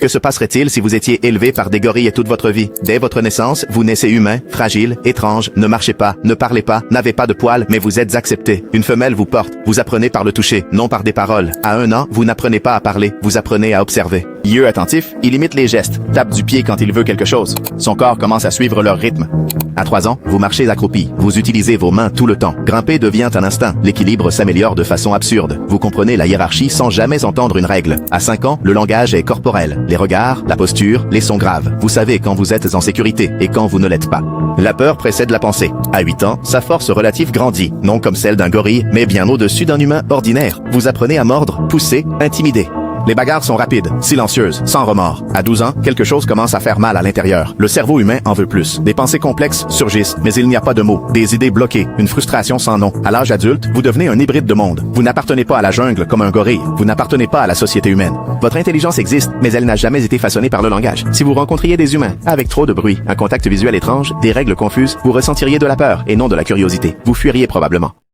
Que se passerait-il si vous étiez élevé par des gorilles toute votre vie? Dès votre naissance, vous naissez humain, fragile, étrange, ne marchez pas, ne parlez pas, n'avez pas de poils, mais vous êtes accepté. Une femelle vous porte, vous apprenez par le toucher, non par des paroles. À 1 an, vous n'apprenez pas à parler, vous apprenez à observer. Yeux attentifs, il imite les gestes, tape du pied quand il veut quelque chose. Son corps commence à suivre leur rythme. À 3 ans, vous marchez accroupi, vous utilisez vos mains tout le temps. Grimper devient un instinct, l'équilibre s'améliore de façon absurde. Vous comprenez la hiérarchie sans jamais entendre une règle. À 5 ans, le langage est corporel. Les regards, la posture, les sons graves. Vous savez quand vous êtes en sécurité et quand vous ne l'êtes pas. La peur précède la pensée. À 8 ans, sa force relative grandit, non comme celle d'un gorille, mais bien au-dessus d'un humain ordinaire. Vous apprenez à mordre, pousser, intimider. Les bagarres sont rapides, silencieuses, sans remords. À 12 ans, quelque chose commence à faire mal à l'intérieur. Le cerveau humain en veut plus. Des pensées complexes surgissent, mais il n'y a pas de mots. Des idées bloquées, une frustration sans nom. À l'âge adulte, vous devenez un hybride de monde. Vous n'appartenez pas à la jungle comme un gorille. Vous n'appartenez pas à la société humaine. Votre intelligence existe, mais elle n'a jamais été façonnée par le langage. Si vous rencontriez des humains, avec trop de bruit, un contact visuel étrange, des règles confuses, vous ressentiriez de la peur et non de la curiosité. Vous fuiriez probablement.